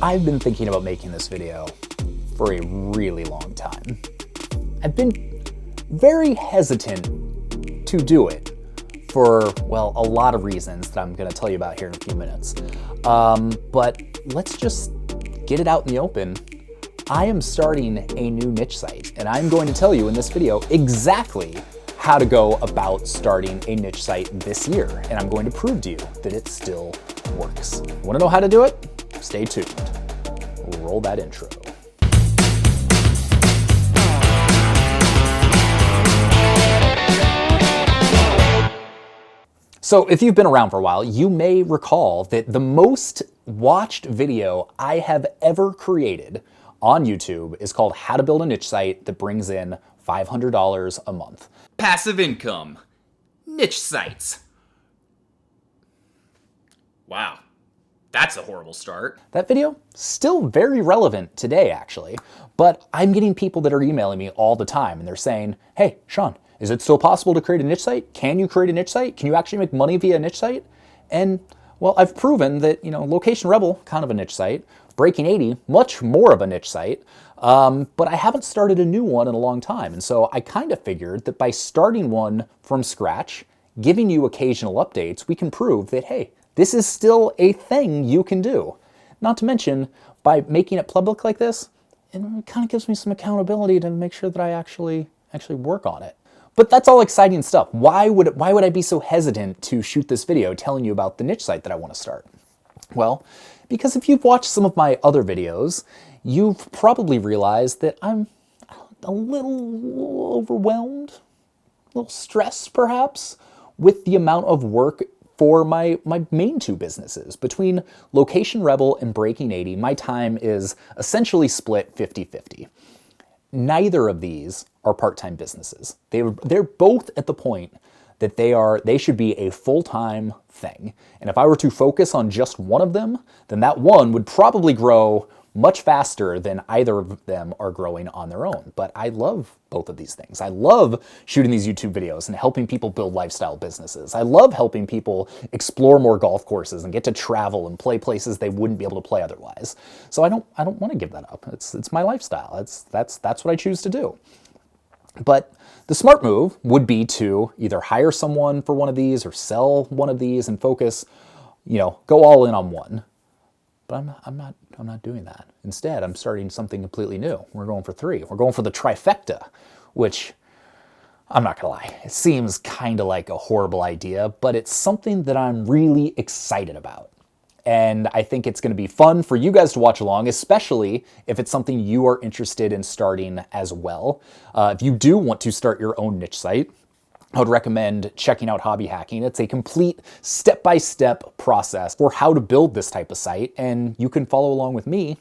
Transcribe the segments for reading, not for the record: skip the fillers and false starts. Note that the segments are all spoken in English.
I've been thinking about making this video for a really long time. I've been very hesitant to do it for, well, a lot of reasons that I'm gonna tell you about here in a few minutes. But let's just get it out in the open. I am starting a new niche site, and I'm going to tell you in this video exactly how to go about starting a niche site this year. And I'm going to prove to you that it still works. Want to know how to do it? Stay tuned. Roll that intro. So if you've been around for a while, you may recall that the most watched video I have ever created on YouTube is called How to Build a Niche Site That Brings in $500 a Month. Passive income. Niche sites. Wow. That's a horrible start. That video, still very relevant today, actually. But I'm getting people that are emailing me all the time, and they're saying, hey, Sean, is it still possible to create a niche site? Can you create a niche site? Can you actually make money via a niche site? And, well, I've proven that, Location Rebel, kind of a niche site. Breaking 80, much more of a niche site. But I haven't started a new one in a long time. And so I kind of figured that by starting one from scratch, giving you occasional updates, we can prove that, hey, this is still a thing you can do. Not to mention, by making it public like this, it kind of gives me some accountability to make sure that I actually work on it. But that's all exciting stuff. Why would I be so hesitant to shoot this video telling you about the niche site that I want to start? Well, because if you've watched some of my other videos, you've probably realized that I'm a little overwhelmed, a little stressed perhaps, with the amount of work for my main two businesses. Between Location Rebel and Breaking 80, my time is essentially split 50-50. Neither of these are part-time businesses. They're both at the point that they should be a full-time thing. And if I were to focus on just one of them, then that one would probably grow much faster than either of them are growing on their own. But I love both of these things. I love shooting these YouTube videos and helping people build lifestyle businesses. I love helping people explore more golf courses and get to travel and play places they wouldn't be able to play otherwise. So I don't want to give that up. It's my lifestyle. That's what I choose to do. But the smart move would be to either hire someone for one of these or sell one of these and focus, go all in on one. But I'm not doing that. Instead, I'm starting something completely new. We're going for 3. We're going for the trifecta, which, I'm not gonna lie, it seems kind of like a horrible idea, but it's something that I'm really excited about. And I think it's gonna be fun for you guys to watch along, especially if it's something you are interested in starting as well. If you do want to start your own niche site, I would recommend checking out Hobby Hacking. It's a complete step-by-step process for how to build this type of site, and you can follow along with me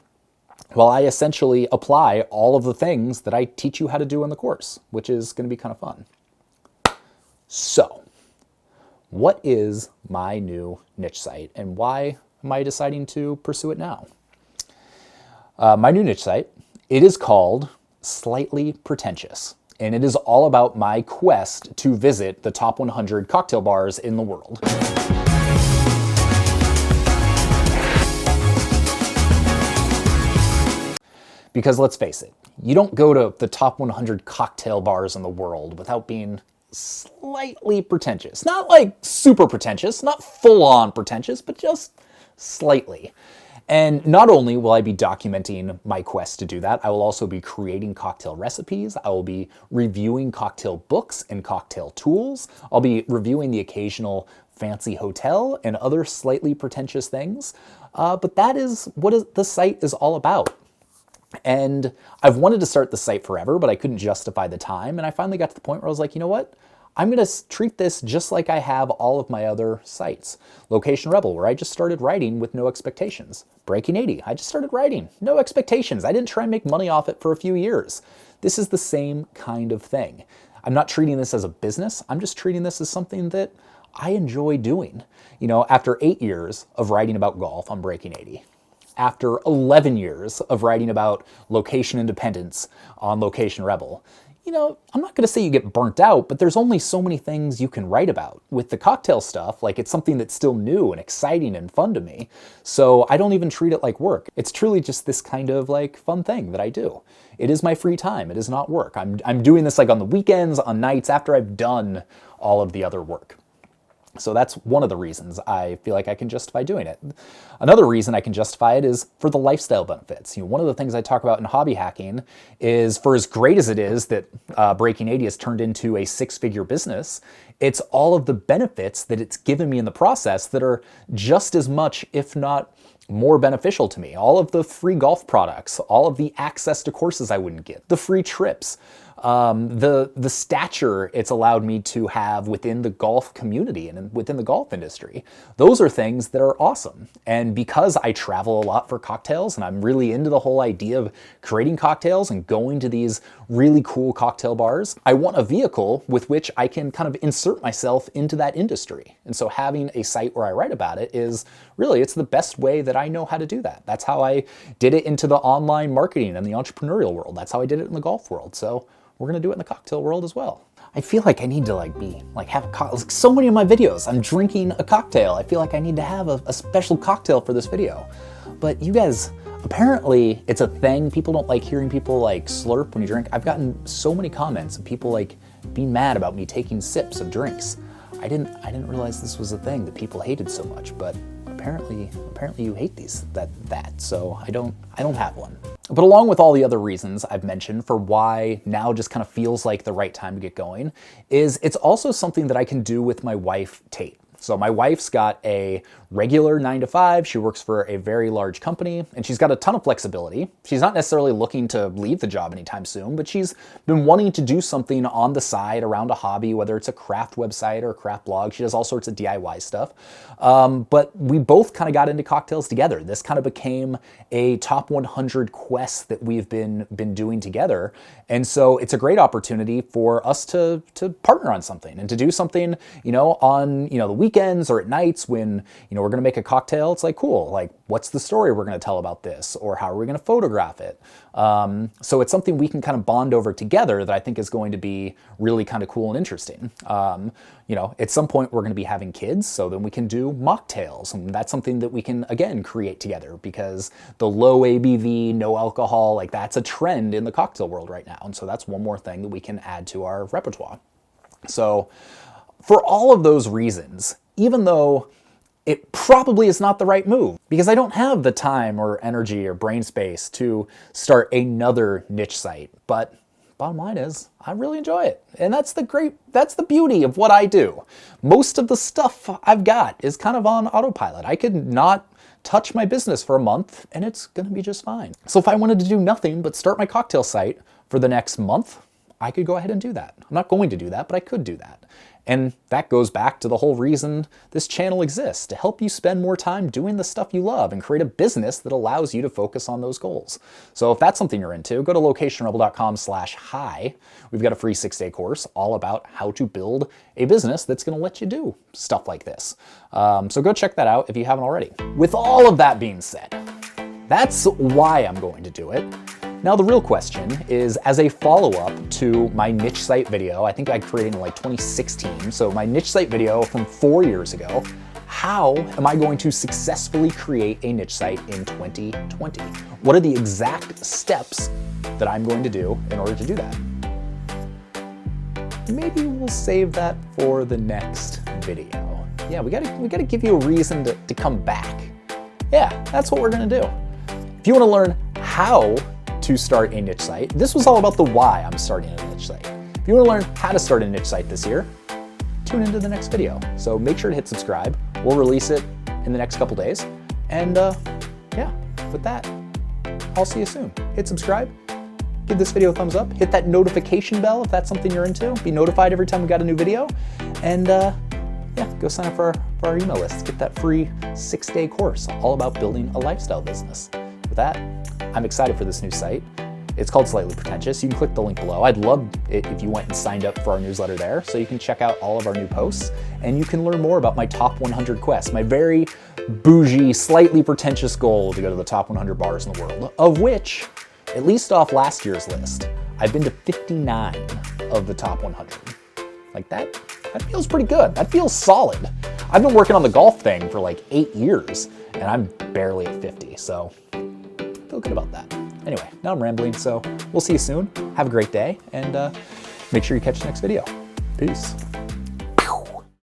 while I essentially apply all of the things that I teach you how to do in the course, which is going to be kind of fun. So, what is my new niche site, and why am I deciding to pursue it now? My new niche site, it is called Slightly Pretentious. And it is all about my quest to visit the top 100 cocktail bars in the world. Because let's face it, you don't go to the top 100 cocktail bars in the world without being slightly pretentious. Not like super pretentious, not full-on pretentious, but just slightly. And not only will I be documenting my quest to do that, I will also be creating cocktail recipes. I will be reviewing cocktail books and cocktail tools. I'll be reviewing the occasional fancy hotel and other slightly pretentious things. But that is what the site is all about. And I've wanted to start the site forever, but I couldn't justify the time. And I finally got to the point where I was like, you know what? I'm going to treat this just like I have all of my other sites. Location Rebel, where I just started writing with no expectations. Breaking 80, I just started writing, no expectations. I didn't try and make money off it for a few years. This is the same kind of thing. I'm not treating this as a business. I'm just treating this as something that I enjoy doing. After 8 years of writing about golf on Breaking 80, after 11 years of writing about location independence on Location Rebel, I'm not going to say you get burnt out, but there's only so many things you can write about. With the cocktail stuff, like it's something that's still new and exciting and fun to me. So I don't even treat it like work. It's truly just this kind of like fun thing that I do. It is my free time. It is not work. I'm doing this like on the weekends, on nights after I've done all of the other work. So that's one of the reasons I feel like I can justify doing it. Another reason I can justify it is for the lifestyle benefits. One of the things I talk about in hobby hacking is, for as great as it is that Breaking 80 has turned into a 6-figure business, it's all of the benefits that it's given me in the process that are just as much, if not more beneficial to me. All of the free golf products, all of the access to courses I wouldn't get, the free trips, the stature it's allowed me to have within the golf community and within the golf industry. Those are things that are awesome. And because I travel a lot for cocktails and I'm really into the whole idea of creating cocktails and going to these really cool cocktail bars, I want a vehicle with which I can kind of insert myself into that industry. And so having a site where I write about it is really, it's the best way that I know how to do that. That's how I did it into the online marketing and the entrepreneurial world. That's how I did it in the golf world. So we're gonna do it in the cocktail world as well. I feel like I need to have a cocktail. Like so many of my videos, I'm drinking a cocktail. I feel like I need to have a special cocktail for this video. But you guys, apparently it's a thing. People don't like hearing people like slurp when you drink. I've gotten so many comments of people like being mad about me taking sips of drinks. I didn't realize this was a thing that people hated so much, but apparently you hate that. So I don't have one. But along with all the other reasons I've mentioned for why now just kind of feels like the right time to get going, is it's also something that I can do with my wife, Tate. So my wife's got a regular 9-to-5. She works for a very large company and she's got a ton of flexibility. She's not necessarily looking to leave the job anytime soon, but she's been wanting to do something on the side around a hobby, whether it's a craft website or a craft blog. She does all sorts of DIY stuff. But we both kind of got into cocktails together. This kind of became a top 100 quest that we've been doing together. And so it's a great opportunity for us to partner on something and to do something, on, the weekends or at nights when, we're going to make a cocktail. It's like, cool. Like, what's the story we're going to tell about this? Or how are we going to photograph it? So it's something we can kind of bond over together that I think is going to be really kind of cool and interesting. At some point we're going to be having kids, so then we can do mocktails. And that's something that we can, again, create together because the low ABV, no alcohol, like that's a trend in the cocktail world right now. And so that's one more thing that we can add to our repertoire. So for all of those reasons, even though it probably is not the right move because I don't have the time or energy or brain space to start another niche site. But bottom line is, I really enjoy it. And that's the beauty of what I do. Most of the stuff I've got is kind of on autopilot. I could not touch my business for a month and it's gonna be just fine. So if I wanted to do nothing but start my cocktail site for the next month, I could go ahead and do that. I'm not going to do that, but I could do that. And that goes back to the whole reason this channel exists, to help you spend more time doing the stuff you love and create a business that allows you to focus on those goals. So if that's something you're into, go to locationrebel.com/hi. We've got a free 6-day course all about how to build a business that's going to let you do stuff like this. So go check that out if you haven't already. With all of that being said, that's why I'm going to do it. Now the real question is, as a follow-up to my niche site video, I think I created in like 2016, so my niche site video from 4 years ago, how am I going to successfully create a niche site in 2020? What are the exact steps that I'm going to do in order to do that? Maybe we'll save that for the next video. Yeah, we gotta give you a reason to come back. Yeah, that's what we're gonna do. If you wanna learn how to start a niche site. This was all about the why I'm starting a niche site. If you want to learn how to start a niche site this year, tune into the next video. So make sure to hit subscribe. We'll release it in the next couple days. And yeah, with that, I'll see you soon. Hit subscribe, give this video a thumbs up, hit that notification bell if that's something you're into. Be notified every time we got a new video. And yeah, go sign up for our email list. Get that free 6-day course all about building a lifestyle business. With that, I'm excited for this new site. It's called Slightly Pretentious. You can click the link below. I'd love it if you went and signed up for our newsletter there so you can check out all of our new posts and you can learn more about my top 100 quests, my very bougie, slightly pretentious goal to go to the top 100 bars in the world, of which, at least off last year's list, I've been to 59 of the top 100. Like that feels pretty good. That feels solid. I've been working on the golf thing for like 8 years and I'm barely at 50, so feel good about that. Anyway, now I'm rambling, so we'll see you soon. Have a great day and make sure you catch the next video. Peace.